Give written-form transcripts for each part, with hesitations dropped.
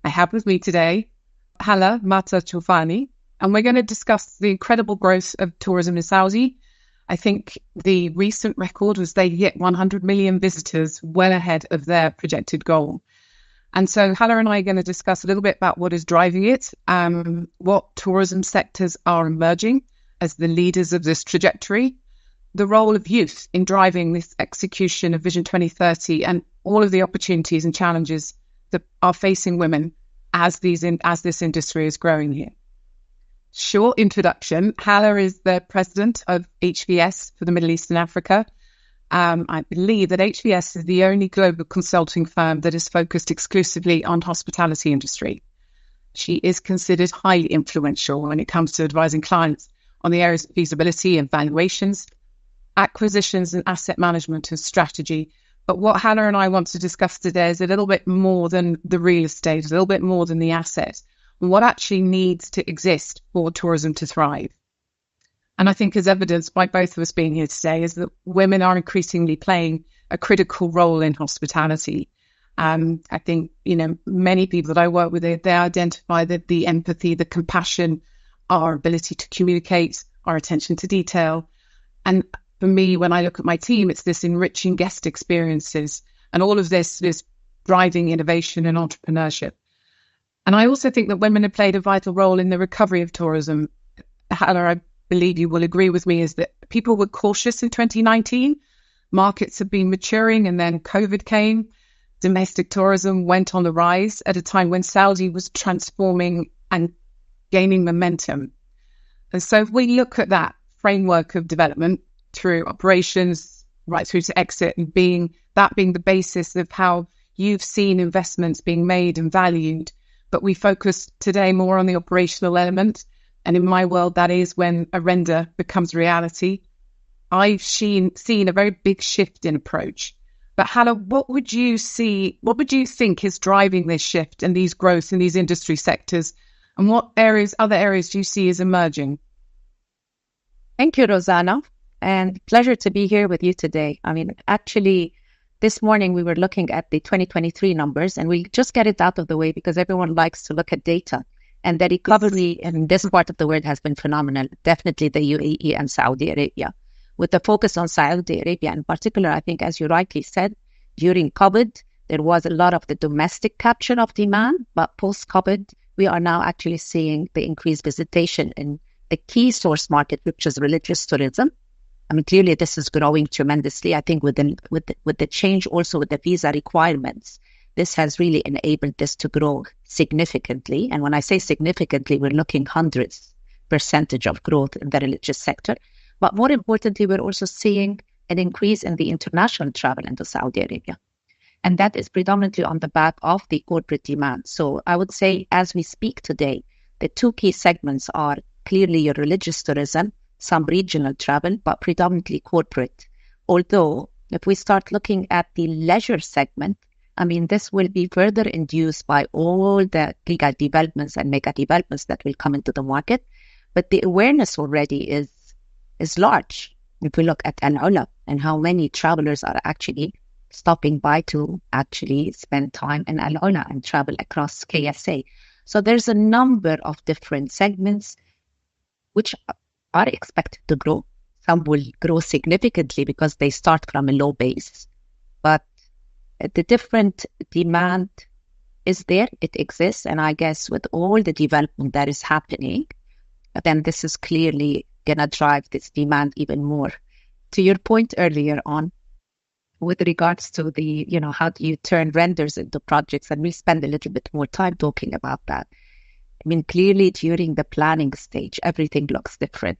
I have with me today Hala, Matar, Choufany, and we're going to discuss the incredible growth of tourism in Saudi. I think the recent record was they hit 100 million visitors, well ahead of their projected goal. And so Hala and I are going to discuss a little bit about what is driving it, what tourism sectors are emerging as the leaders of this trajectory, the role of youth in driving this execution of Vision 2030, and all of the opportunities and challenges that are facing women as this industry is growing here. Short introduction. Hala is the president of HVS for the Middle East and Africa. I believe that HVS is the only global consulting firm that is focused exclusively on hospitality industry. She is considered highly influential when it comes to advising clients on the areas of feasibility and valuations, acquisitions and asset management and strategy. But what Hala and I want to discuss today is a little bit more than the real estate, a little bit more than the asset, and what actually needs to exist for tourism to thrive. And I think, as evidenced by both of us being here today, is that women are increasingly playing a critical role in hospitality. I think, many people that I work with, they identify that the empathy, the compassion, our ability to communicate, our attention to detail. And for me, when I look at my team, it's this enriching guest experiences and all of this driving innovation and entrepreneurship. And I also think that women have played a vital role in the recovery of tourism. Hala, I believe you will agree with me, is that people were cautious in 2019. Markets have been maturing and then COVID came. Domestic tourism went on the rise at a time when Saudi was transforming and gaining momentum. And so if we look at that framework of development through operations right through to exit and being the basis of how you've seen investments being made and valued, but we focus today more on the operational element. And in my world, that is when a render becomes reality. I've seen a very big shift in approach. But Hala, what would you think is driving this shift and these growth in these industry sectors? And what other areas do you see as emerging? Thank you, Rosanna. And pleasure to be here with you today. I mean, actually, this morning we were looking at the 2023 numbers, and we'll just get it out of the way because everyone likes to look at data. And the recovery in this part of the world has been phenomenal. Definitely the UAE and Saudi Arabia. With the focus on Saudi Arabia in particular, I think, as you rightly said, during COVID, there was a lot of the domestic capture of demand. But post-COVID, we are now actually seeing the increased visitation in the key source market, which is religious tourism. I mean, clearly this is growing tremendously. I think with the change also with the visa requirements, this has really enabled this to grow significantly. And when I say significantly, we're looking hundreds% of growth in the religious sector. But more importantly, we're also seeing an increase in the international travel into Saudi Arabia. And that is predominantly on the back of the corporate demand. So I would say, as we speak today, the two key segments are clearly your religious tourism, some regional travel, but predominantly corporate. Although, if we start looking at the leisure segment, I mean, this will be further induced by all the giga developments and mega developments that will come into the market. But the awareness already is large. If we look at Hala and how many travelers are actually stopping by to actually spend time in Hala and travel across KSA. So there's a number of different segments which are expected to grow. Some will grow significantly because they start from a low base. But the different demand is there, it exists. And I guess with all the development that is happening, then this is clearly going to drive this demand even more. To your point earlier on, with regards to the, how do you turn renders into projects? And we'll spend a little bit more time talking about that. I mean, clearly during the planning stage, everything looks different.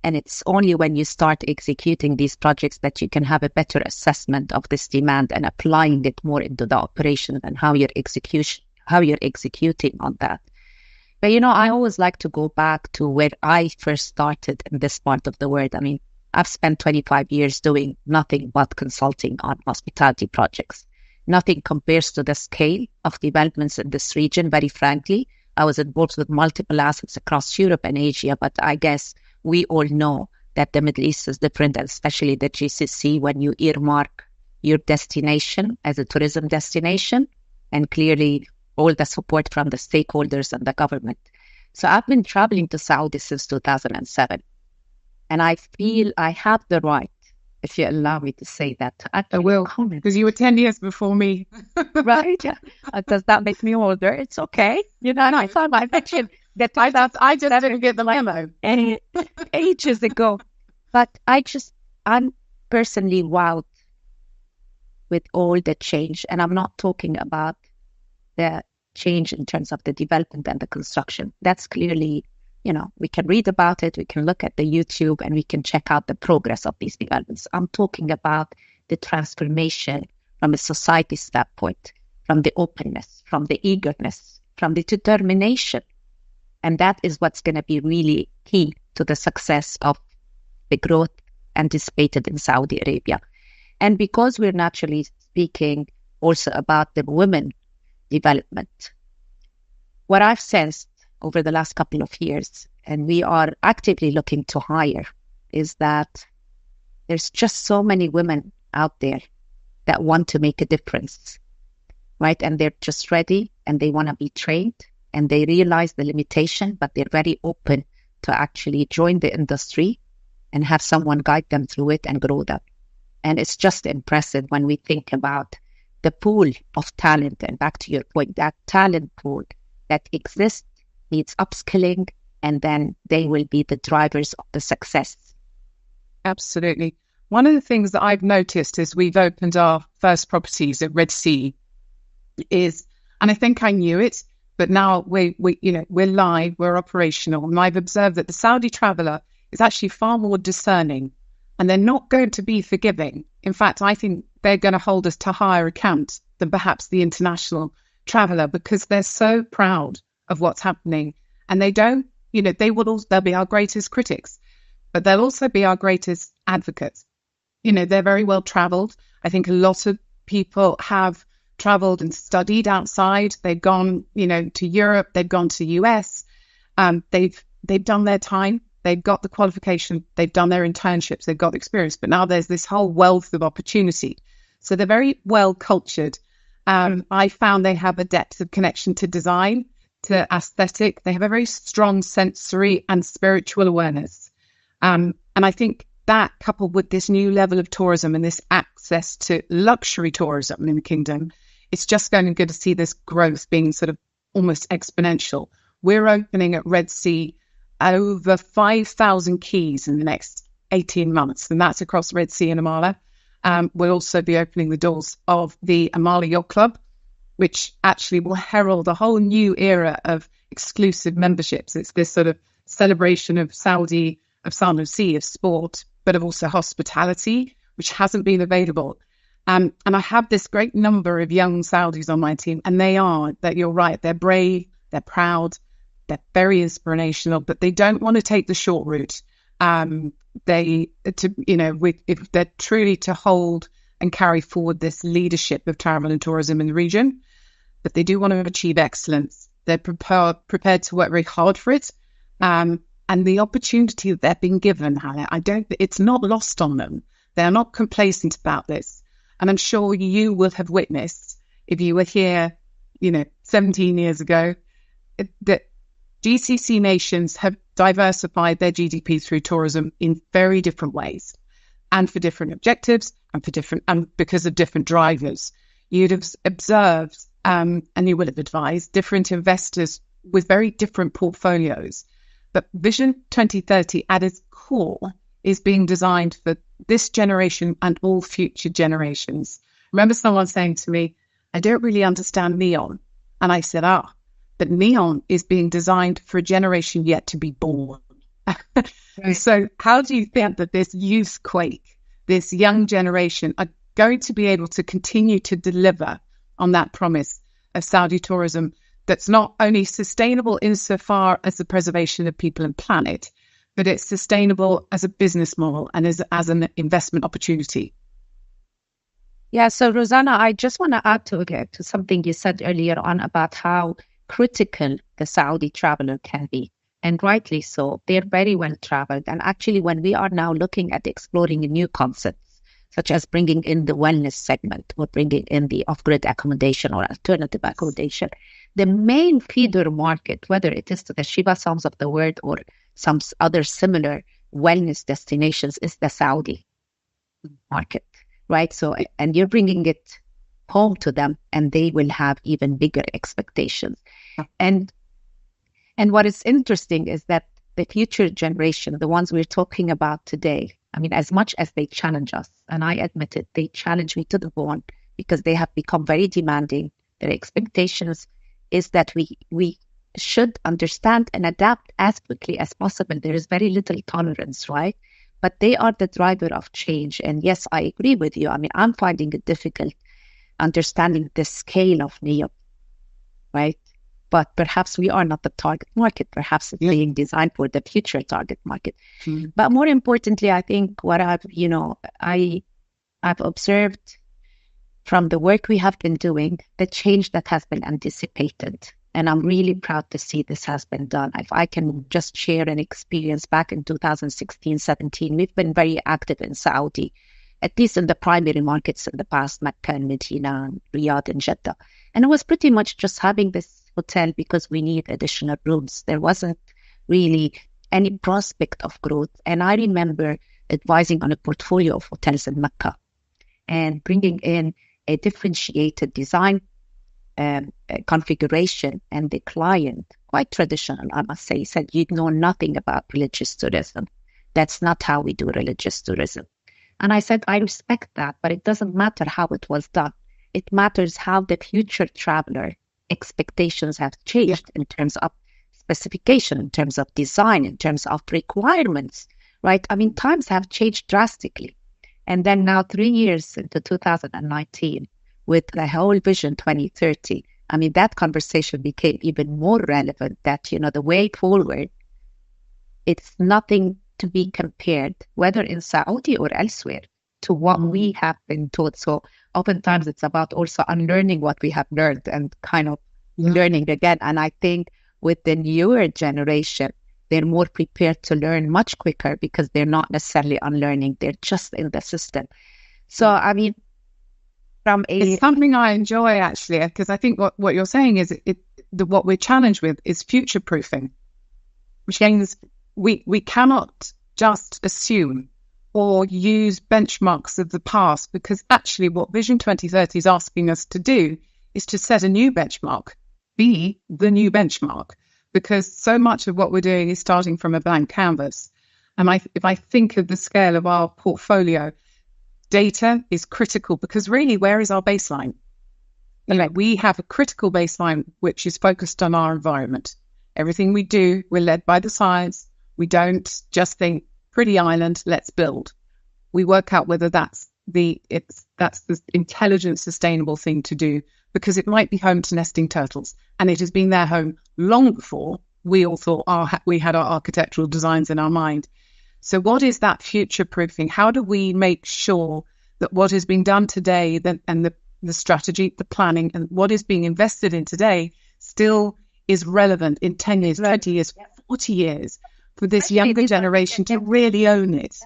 And it's only when you start executing these projects that you can have a better assessment of this demand and applying it more into the operation and how you're executing on that. But, I always like to go back to where I first started in this part of the world. I mean, I've spent 25 years doing nothing but consulting on hospitality projects. Nothing compares to the scale of developments in this region, very frankly. I was involved with multiple assets across Europe and Asia, but I guess we all know that the Middle East is different, and especially the GCC, when you earmark your destination as a tourism destination. And clearly, all the support from the stakeholders and the government. So I've been traveling to Saudi since 2007, and I feel I have the right, if you allow me to say that, to I actually will, comment. because you were 10 years before me. Right? Yeah. Does that make me older? It's okay. You know, and I thought I mentioned that I just didn't get the memo. Ages ago. But I'm personally wowed with all the change. And I'm not talking about the change in terms of the development and the construction. That's clearly, we can read about it, we can look at the YouTube, and we can check out the progress of these developments. I'm talking about the transformation from a society standpoint, from the openness, from the eagerness, from the determination. And that is what's going to be really key to the success of the growth anticipated in Saudi Arabia. And because we're naturally speaking also about the women development, what I've sensed over the last couple of years, and we are actively looking to hire, is that there's just so many women out there that want to make a difference, right? And they're just ready, and they want to be trained, and they realize the limitation, but they're very open to actually join the industry and have someone guide them through it and grow them. And it's just impressive when we think about the pool of talent. And back to your point, that talent pool that exists needs upskilling, and then they will be the drivers of the success. Absolutely. One of the things that I've noticed as we've opened our first properties at Red Sea is, and I think I knew it, but now we're live, we're operational, and I've observed that the Saudi traveller is actually far more discerning, and they're not going to be forgiving. In fact, I think they're going to hold us to higher account than perhaps the international traveller, because they're so proud of what's happening, and they don't, they'll be our greatest critics, but they'll also be our greatest advocates. They're very well travelled. I think a lot of people have travelled and studied outside. They've gone, to Europe. They've gone to US. They've done their time. They've got the qualification. They've done their internships. They've got experience. But now there's this whole wealth of opportunity. So they're very well cultured. I found they have a depth of connection to design, to aesthetic. They have a very strong sensory and spiritual awareness. And I think that, coupled with this new level of tourism and this access to luxury tourism in the kingdom, it's just going to see this growth being sort of almost exponential. We're opening at Red Sea over 5,000 keys in the next 18 months, and that's across Red Sea and Amala. We'll also be opening the doors of the Amala Yacht Club, which actually will herald a whole new era of exclusive memberships. It's this sort of celebration of Saudi Sea, of sport, but of also hospitality, which hasn't been available. And I have this great number of young Saudis on my team, and you're right, they're brave, they're proud, they're very inspirational, but they don't want to take the short route. If they're truly to hold and carry forward this leadership of travel and tourism in the region, but they do want to achieve excellence. They're prepared to work very hard for it. And the opportunity that they're being given, Hala, it's not lost on them. They're not complacent about this. And I'm sure you will have witnessed, if you were here, 17 years ago, that GCC nations have diversified their GDP through tourism in very different ways, and for different objectives, and because of different drivers. You'd have observed, and you would have advised, different investors with very different portfolios. But Vision 2030 at its core is being designed for this generation and all future generations. I remember someone saying to me, I don't really understand neon. And I said, but neon is being designed for a generation yet to be born. Right. So how do you think that this youth quake, this young generation, are going to be able to continue to deliver on that promise of Saudi tourism that's not only sustainable insofar as the preservation of people and planet, but it's sustainable as a business model and as an investment opportunity? Yeah, so Rosanna, I just want to add to something you said earlier on about how critical the Saudi traveler can be. And rightly so. They're very well traveled. And actually, when we are now looking at exploring new concepts, such as bringing in the wellness segment or bringing in the off-grid accommodation or alternative accommodation, the main feeder market, whether it is to the Shiba Sams of the world or some other similar wellness destinations, is the Saudi market, right? So, and you're bringing it home to them, and they will have even bigger expectations. And what is interesting is that the future generation, the ones we're talking about today, I mean, as much as they challenge us, and I admit it, they challenge me to the bone because they have become very demanding. Their expectations is that we should understand and adapt as quickly as possible. There is very little tolerance, right? But they are the driver of change. And yes, I agree with you. I mean, I'm finding it difficult understanding the scale of NEOM, right? But perhaps we are not the target market. Perhaps it's being designed for the future target market. But more importantly, I think what I've observed from the work we have been doing, the change that has been anticipated. And I'm really proud to see this has been done. If I can just share an experience back in 2016, 17, we've been very active in Saudi, at least in the primary markets in the past, Mecca and Medina, and Riyadh and Jeddah. And it was pretty much just having this hotel because we need additional rooms. There wasn't really any prospect of growth. And I remember advising on a portfolio of hotels in Mecca and bringing in a differentiated design configuration. And the client, quite traditional, I must say, said, you know nothing about religious tourism. That's not how we do religious tourism. And I said, I respect that, but it doesn't matter how it was done. It matters how the future traveler expectations have changed in terms of specification, in terms of design, in terms of requirements, right? I mean, times have changed drastically. And then now 3 years into 2019, with the whole Vision 2030, I mean, that conversation became even more relevant that, you know, the way forward, it's nothing to be compared, whether in Saudi or elsewhere, to what we have been taught. So oftentimes it's about also unlearning what we have learned and kind of learning again. And I think with the newer generation, they're more prepared to learn much quicker because they're not necessarily unlearning. They're just in the system. So, I mean, it's something I enjoy, actually, because I think what you're saying is what we're challenged with is future-proofing, which means we cannot just assume or use benchmarks of the past, because actually what Vision 2030 is asking us to do is to set a new benchmark, be the new benchmark, because so much of what we're doing is starting from a blank canvas. And if I think of the scale of our portfolio, data is critical, because really, where is our baseline? We have a critical baseline which is focused on our environment. Everything we do, we're led by the science. We don't just think, pretty island, let's build. We work out whether that's the intelligent, sustainable thing to do, because it might be home to nesting turtles, and it has been their home long before we all thought we had our architectural designs in our mind. So what is that future-proofing? How do we make sure that what is being done today and the strategy, the planning, and what is being invested in today still is relevant in 10 years, 20 years, 40 years for this younger generation to really own it?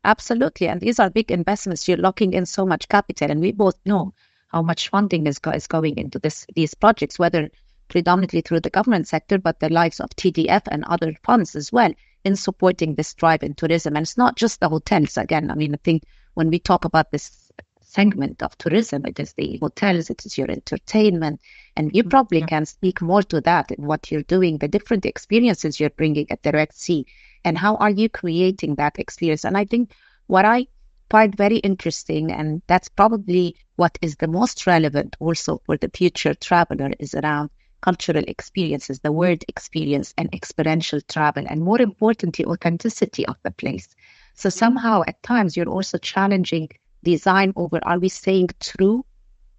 Absolutely. And these are big investments. You're locking in so much capital. And we both know how much funding is going into these projects, whether predominantly through the government sector, but the likes of TDF and other funds as well, in supporting this drive in tourism. And it's not just the hotels. Again, I mean, I think when we talk about this segment of tourism, it is the hotels, it is your entertainment, and you probably can speak more to that in what you're doing, the different experiences you're bringing at the Red Sea, and how are you creating that experience. And I think what I find very interesting, and that's probably what is the most relevant also for the future traveler, is around cultural experiences, the word experience and experiential travel, and more importantly, authenticity of the place. So somehow at times you're also challenging design over, are we staying true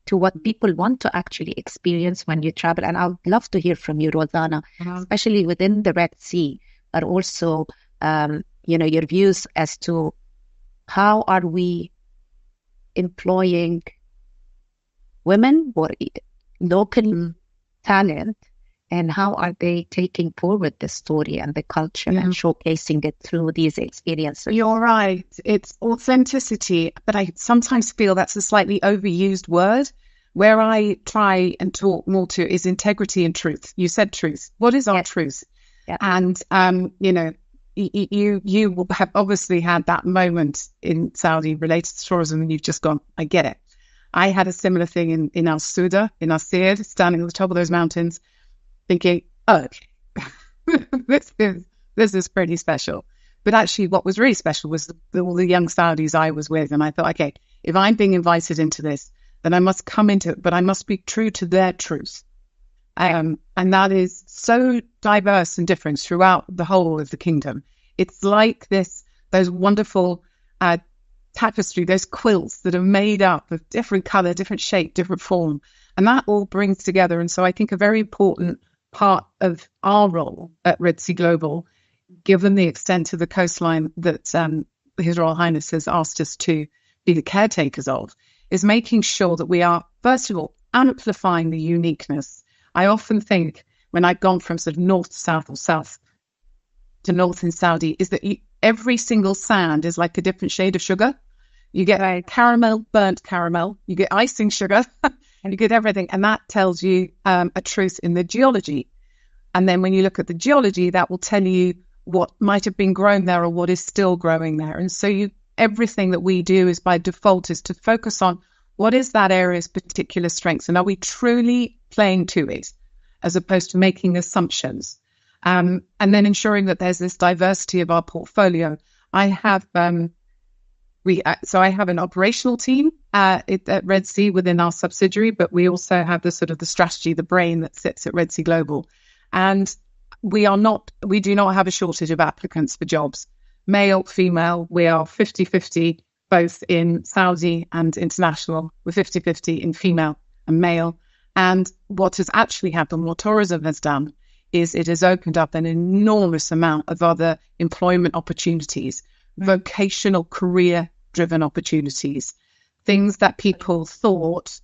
to what people want to actually experience when you travel? And I would love to hear from you, Rosanna, especially within the Red Sea, but also, your views as to how are we employing women or local talent, and how are they taking forward the story and the culture and showcasing it through these experiences? You're right. It's authenticity, but I sometimes feel that's a slightly overused word. Where I try and talk more to is integrity and truth. You said truth. What is our truth? Yeah. And, you know, you have obviously had that moment in Saudi related to tourism, and you've just gone, I get it. I had a similar thing in Al Suda, in Al Sir, standing at the top of those mountains, thinking, oh, okay, this is pretty special. But actually, what was really special was all the young Saudis I was with, and I thought, okay, if I'm being invited into this, then I must come into it, but I must be true to their truth. And that is so diverse and different throughout the whole of the kingdom. It's like those wonderful tapestry, those quilts that are made up of different color, different shape, different form. And that all brings together. And so I think a very important part of our role at Red Sea Global, given the extent of the coastline that His Royal Highness has asked us to be the caretakers of, is making sure that we are, first of all, amplifying the uniqueness. I often think when I've gone from sort of north to south or south to north in Saudi, is that every single sand is like a different shade of sugar. You get caramel, burnt caramel, you get icing sugar, and you get everything. And that tells you a truth in the geology. And then when you look at the geology, that will tell you what might have been grown there or what is still growing there. And so everything that we do is by default is to focus on what is that area's particular strengths, and are we truly playing to it, as opposed to making assumptions, and then ensuring that there's this diversity of our portfolio. I have I have an operational team at Red Sea within our subsidiary, but we also have the strategy, the brain that sits at Red Sea Global, and we do not have a shortage of applicants for jobs. Male, female, we are 50-50, both in Saudi and international. We're 50-50 in female and male. And what has actually happened, what tourism has done, is it has opened up an enormous amount of other employment opportunities, vocational career-driven opportunities, things that people thought,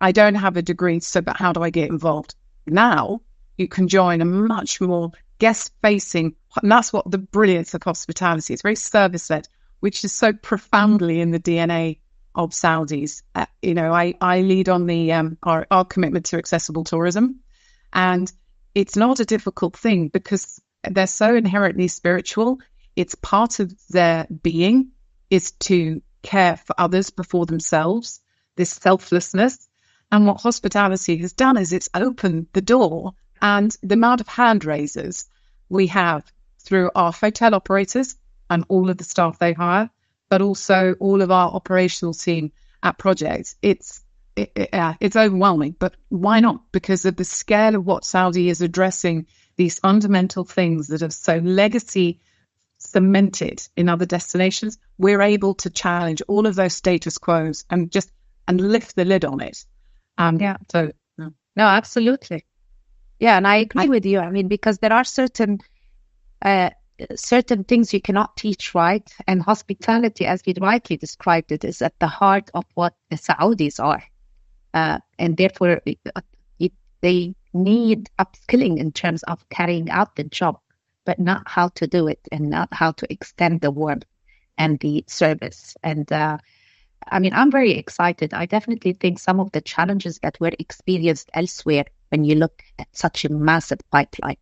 I don't have a degree, but how do I get involved? Now you can join a much more guest-facing, and that's what the brilliance of hospitality. It's very service-led, which is so profoundly in the DNA of Saudis. I lead on the our commitment to accessible tourism, and it's not a difficult thing because they're so inherently spiritual. It's part of their being is to care for others before themselves, this selflessness. And what hospitality has done is it's opened the door, and the amount of hand raisers we have through our hotel operators and all of the staff they hire, but also all of our operational team at projects. It's overwhelming, but why not? Because of the scale of what Saudi is addressing, these fundamental things that are so legacy cemented in other destinations, we're able to challenge all of those status quos and lift the lid on it. No, absolutely. Yeah, and I agree with you. I mean, because there are certain things you cannot teach, right? And hospitality, as you rightly described it, is at the heart of what the Saudis are. And therefore, they need upskilling in terms of carrying out the job, but not how to do it and not how to extend the warmth and the service. And I mean, I'm very excited. I definitely think some of the challenges that were experienced elsewhere, when you look at such a massive pipeline,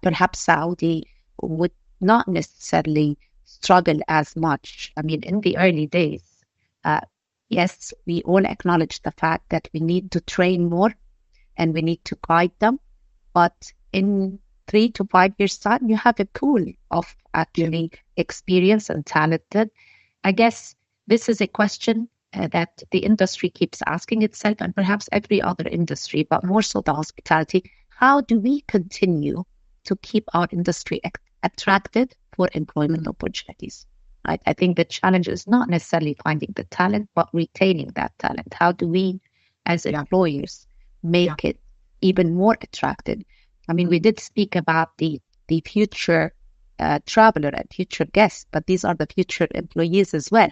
perhaps Saudi would not necessarily struggle as much. I mean, in the early days, yes, we all acknowledge the fact that we need to train more and we need to guide them. But in 3 to 5 years' time, you have a pool of actually experienced and talented. I guess this is a question that the industry keeps asking itself, and perhaps every other industry, but more so the hospitality. How do we continue to keep our industry attracted for employment opportunities? Right? I think the challenge is not necessarily finding the talent, but retaining that talent. How do we, as employers, make it even more attractive? I mean, we did speak about the future traveler and future guests, but these are the future employees as well,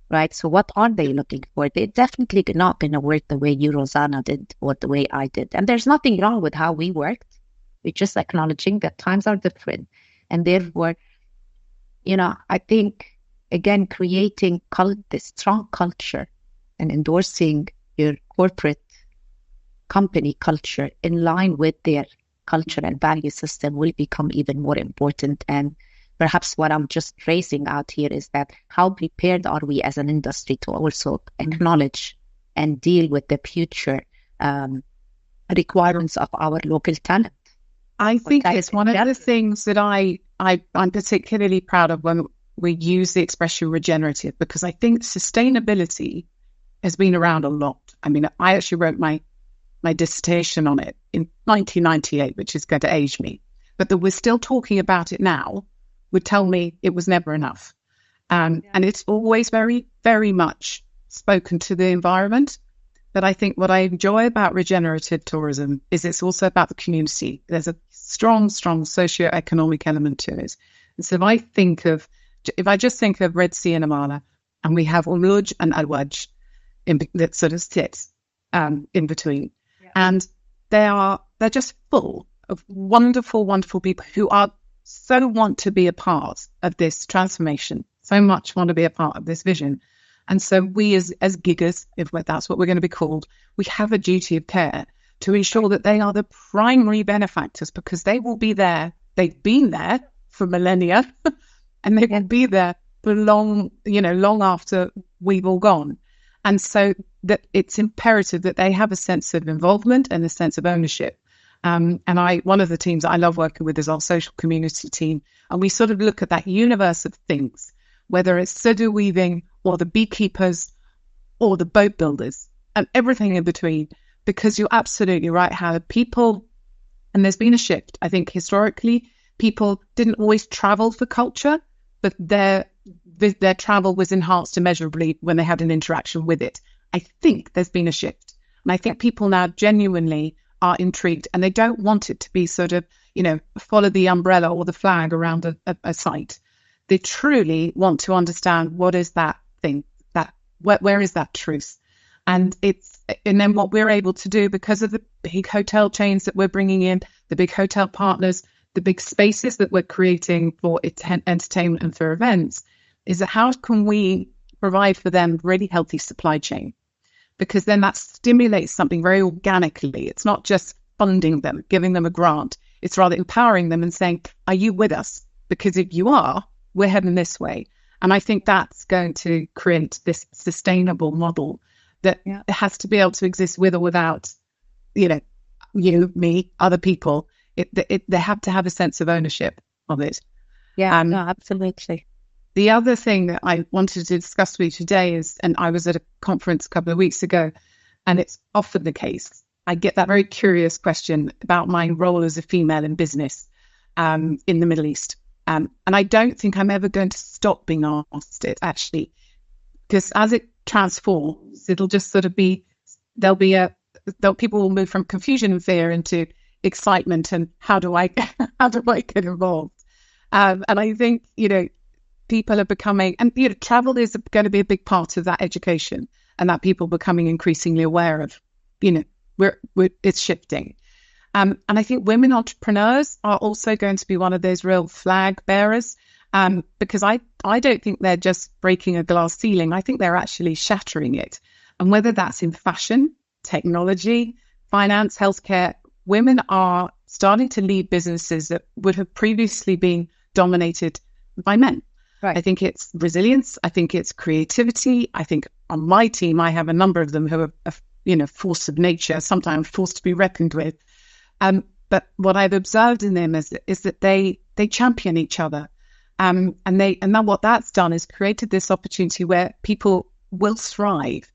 right? So what are they looking for? They're definitely not going to work the way you, Rosanna, did or the way I did. And there's nothing wrong with how we worked. We're just acknowledging that times are different. And therefore, I think, again, creating this strong culture and endorsing your corporate company culture in line with their culture and value system will become even more important. And perhaps what I'm just raising out here is that how prepared are we as an industry to also acknowledge and deal with the future requirements of our local talent? I think it's one of the things that I'm particularly proud of when we use the expression regenerative, because I think sustainability has been around a lot. I mean, I actually wrote my dissertation on it in 1998, which is going to age me. But that we're still talking about it now would tell me it was never enough. And it's always very, very much spoken to the environment. But I think what I enjoy about regenerative tourism is it's also about the community. There's a strong, strong socio-economic element to it. And so if I just think of Red Sea and Amala, and we have Uluj and Alwaj that sort of sit in between. Yeah. And they're just full of wonderful, wonderful people who want to be a part of this transformation, so much want to be a part of this vision. And so we as giggers, if that's what we're going to be called, we have a duty of care to ensure that they are the primary benefactors, because they will be there. They've been there for millennia and they will be there for long after we've all gone. And so that it's imperative that they have a sense of involvement and a sense of ownership. And one of the teams that I love working with is our social community team. And we sort of look at that universe of things, whether it's sudu weaving or the beekeepers or the boat builders and everything in between, because you're absolutely right, how people, and there's been a shift. I think historically, people didn't always travel for culture, but their travel was enhanced immeasurably when they had an interaction with it. I think there's been a shift. And I think people now genuinely are intrigued, and they don't want it to be sort of, follow the umbrella or the flag around a site. They truly want to understand what is that thing, where is that truth? And then what we're able to do, because of the big hotel chains that we're bringing in, the big hotel partners, the big spaces that we're creating for entertainment and for events, is that how can we provide for them really healthy supply chain? Because then that stimulates something very organically. It's not just funding them, giving them a grant. It's rather empowering them and saying, are you with us? Because if you are, we're heading this way. And I think that's going to create this sustainable model that has to be able to exist with or without, you, me, other people. They have to have a sense of ownership of it. Yeah, no, absolutely. The other thing that I wanted to discuss with you today is, and I was at a conference a couple of weeks ago, and it's often the case, I get that very curious question about my role as a female in business in the Middle East. And I don't think I'm ever going to stop being asked it, actually, because as it transforms, it'll just sort of be, people will move from confusion and fear into excitement and how do I get involved? And I think, people are becoming, and travel is going to be a big part of that education, and that people becoming increasingly aware of, it's shifting. And I think women entrepreneurs are also going to be one of those real flag bearers, because I don't think they're just breaking a glass ceiling. I think they're actually shattering it. And whether that's in fashion, technology, finance, healthcare, women are starting to lead businesses that would have previously been dominated by men. Right. I think it's resilience. I think it's creativity. I think on my team, I have a number of them who are, force of nature, sometimes forced to be reckoned with. But what I've observed in them is that they champion each other. And then what that's done is created this opportunity where people will thrive.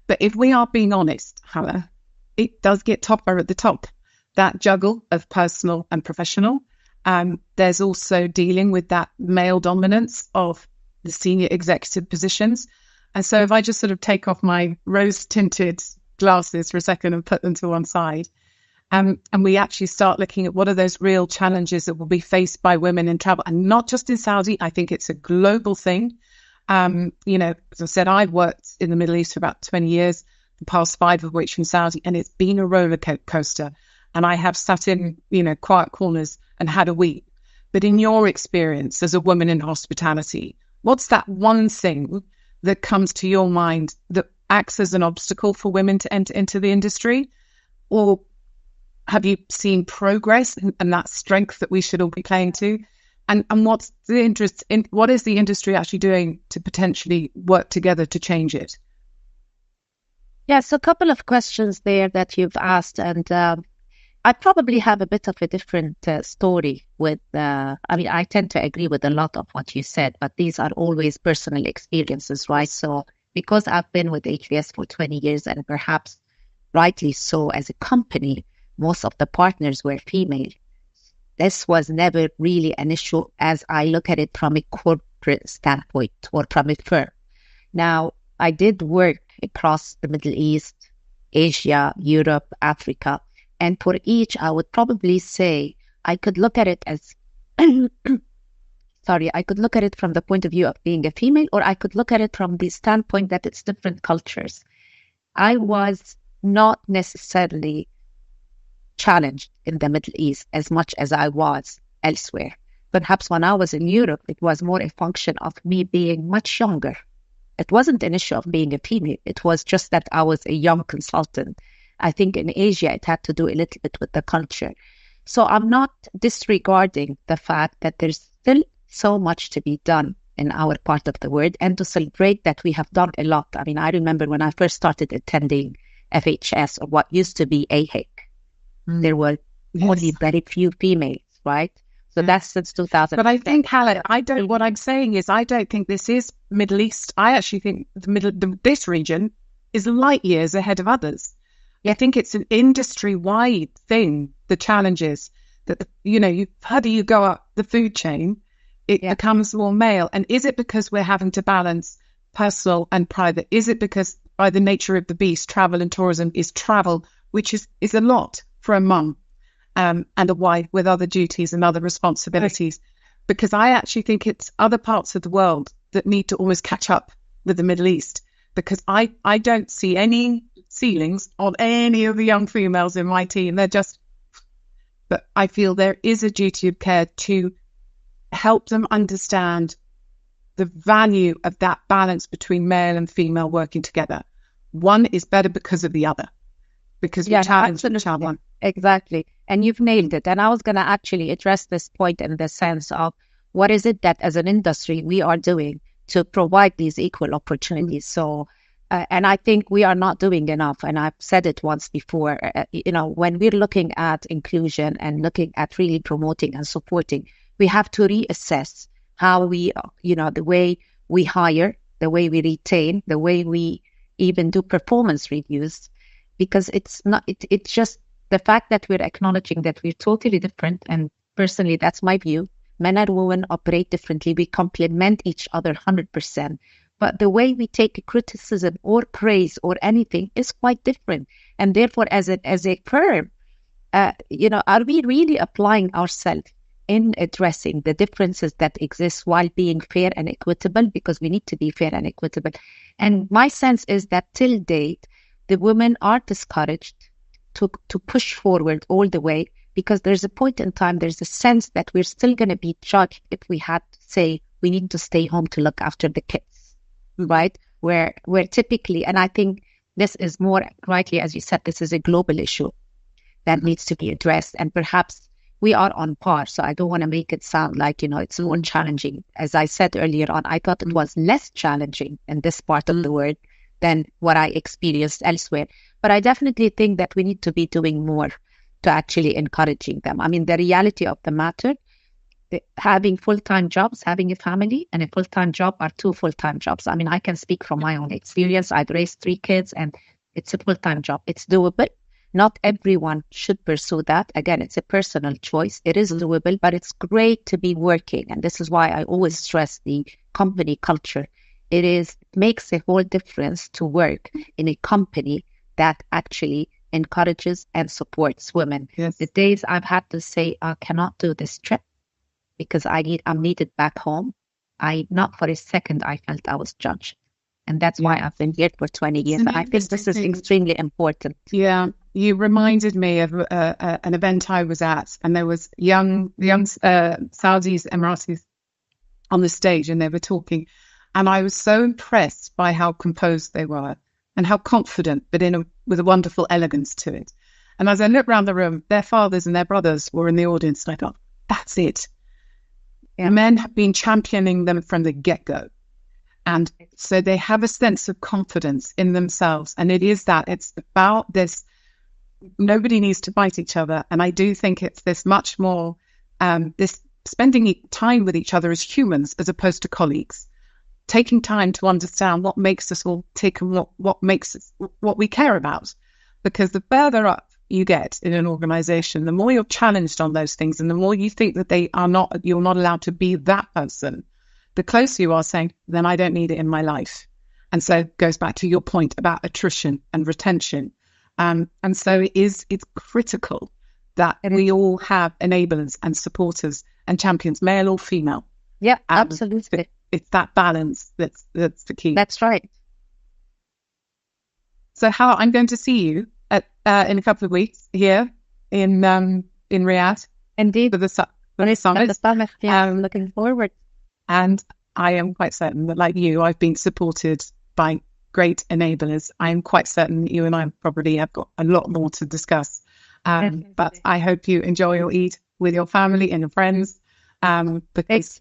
But if we are being honest, Hala, it does get tougher at the top. That juggle of personal and professional. There's also dealing with that male dominance of the senior executive positions. And so if I just sort of take off my rose-tinted glasses for a second and put them to one side, and we actually start looking at what are those real challenges that will be faced by women in travel, and not just in Saudi. I think it's a global thing. As I said, I've worked in the Middle East for about 20 years, the past 5 of which in Saudi, and it's been a roller coaster. And I have sat in, quiet corners and had a weep. But in your experience as a woman in hospitality, what's that one thing that comes to your mind that acts as an obstacle for women to enter into the industry? Or have you seen progress and that strength that we should all be playing to? And what's the interest in what is the industry actually doing to potentially work together to change it? Yes, a couple of questions there that you've asked, and I probably have a bit of a different story with, I mean, I tend to agree with a lot of what you said, but these are always personal experiences, right? So because I've been with HBS for 20 years and perhaps rightly so as a company, most of the partners were female. This was never really an issue as I look at it from a corporate standpoint or from a firm. Now, I did work across the Middle East, Asia, Europe, Africa, and for each, I would probably say I could look at it as, sorry, I could look at it from the point of view of being a female, or I could look at it from the standpoint that it's different cultures. I was not necessarily challenged in the Middle East as much as I was elsewhere. Perhaps when I was in Europe, it was more a function of me being much younger. It wasn't an issue of being a female. It was just that I was a young consultant. I think in Asia, it had to do a little bit with the culture. So I'm not disregarding the fact that there's still so much to be done in our part of the world and to celebrate that we have done a lot. I mean, I remember when I first started attending FHS or what used to be AHIC, there were only very few females, right? So that's since 2000. But I think, Hala, what I'm saying is I don't think this is Middle East. I actually think this region is light years ahead of others. I think it's an industry-wide thing, the challenges that, the further you go up the food chain, it becomes more male. And is it because we're having to balance personal and private? Is it because by the nature of the beast, travel and tourism is travel, which is a lot for a mum and a wife with other duties and other responsibilities? Right. Because I actually think it's other parts of the world that need to almost catch up with the Middle East, because I don't see any ceilings on any of the young females in my team. But I feel there is a duty of care to help them understand the value of that balance between male and female working together. One is better because of the other, because we challenge each other. Exactly. And you've nailed it. And I was going to actually address this point in the sense of what is it that as an industry we are doing to provide these equal opportunities. So, and I think we are not doing enough. And I've said it once before, when we're looking at inclusion and looking at really promoting and supporting, we have to reassess how we, the way we hire, the way we retain, the way we even do performance reviews, because it's just the fact that we're acknowledging that we're totally different. And personally, that's my view. Men and women operate differently. We complement each other 100%. But the way we take criticism or praise or anything is quite different. And therefore, as a firm, are we really applying ourselves in addressing the differences that exist while being fair and equitable? Because we need to be fair and equitable. And my sense is that till date, the women are discouraged to push forward all the way, because there's a point in time, there's a sense that we're still going to be judged if we had to say we need to stay home to look after the kids, right? Where typically, and I think this is more rightly, as you said, this is a global issue that needs to be addressed. And perhaps we are on par. So I don't want to make it sound like, it's more challenging. As I said earlier on, I thought it was less challenging in this part of the world than what I experienced elsewhere. But I definitely think that we need to be doing more to actually encouraging them. I mean, the reality of the matter, having full-time jobs, having a family and a full-time job are two full-time jobs. I mean, I can speak from my own experience. I've raised 3 kids and it's a full-time job. It's doable. Not everyone should pursue that. Again, it's a personal choice. It is doable, but it's great to be working. And this is why I always stress the company culture. It makes a whole difference to work in a company that actually encourages and supports women. Yes. The days I've had to say, I cannot do this trip because I'm needed back home, not for a second I felt I was judged. And that's why I've been here for 20 years. I think this is extremely important. Yeah, you reminded me of an event I was at, and there was young Saudis, Emiratis on the stage, and they were talking. And I was so impressed by how composed they were and how confident, but with a wonderful elegance to it. And as I looked around the room, their fathers and their brothers were in the audience. And I thought, that's it. Yeah. Men have been championing them from the get-go. And so they have a sense of confidence in themselves. And it is that. It's about this. Nobody needs to fight each other. And I do think it's this much more, this spending time with each other as humans as opposed to colleagues. Taking time to understand what makes us all tick and what makes us, what we care about. Because the further up you get in an organization, the more you're challenged on those things and the more you think that you're not allowed to be that person, the closer you are saying, then I don't need it in my life. And so it goes back to your point about attrition and retention. And so it's critical that we all have enablers and supporters and champions, male or female. Yeah, absolutely. It's that balance that's the key. That's right. So Hala, I'm going to see you in a couple of weeks here in Riyadh. Indeed. For the summit. Yeah, I'm looking forward. And I am quite certain that, like you, I've been supported by great enablers. I'm quite certain you and I probably have got a lot more to discuss. But I hope you enjoy your Eid with your family and your friends. Because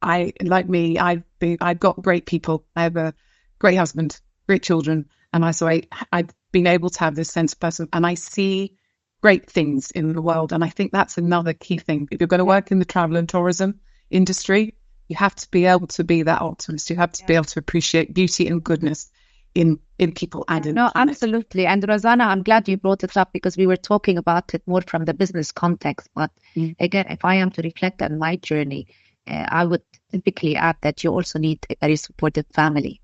I've got great people. I have a great husband, great children, and I've been able to have this sense of person, and I see great things in the world. And I think that's another key thing. If you're going to work in the travel and tourism industry, you have to be able to be that optimist. You have to be able to appreciate beauty and goodness in people and in no, absolutely. And Rosanna, I'm glad you brought it up because we were talking about it more from the business context. But again, if I am to reflect on my journey, I would typically add that you also need a very supportive family,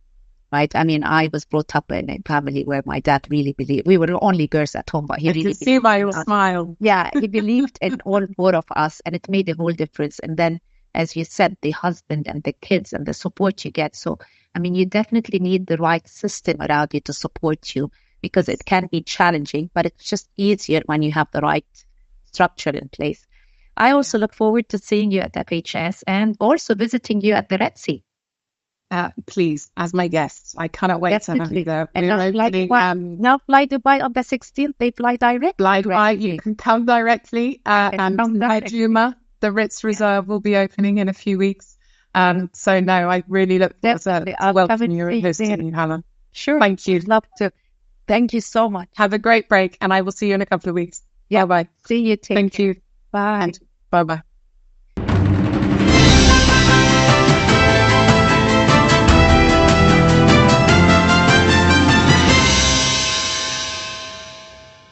right? I mean, I was brought up in a family where my dad really believed. We were the only girls at home, but he really see by your smile. Yeah, he believed in all four of us, and it made a whole difference. And then, as you said, the husband and the kids and the support you get. So, I mean, you definitely need the right system around you to support you because it can be challenging, but it's just easier when you have the right structure in place. I also look forward to seeing you at FHS and also visiting you at the Red Sea. Please, as my guest. I cannot wait to have you there. And now fly Dubai on the 16th. They fly direct. Fly Dubai, you can come directly. And Juma, the Ritz Reserve will be opening in a few weeks. So no, I really look forward to welcoming you and hosting you, Hala. Sure. Thank you. Love to. Thank you so much. Have a great break, and I will see you in a couple of weeks. Yeah. Bye-bye. See you. Thank you. Bye. Bye-bye.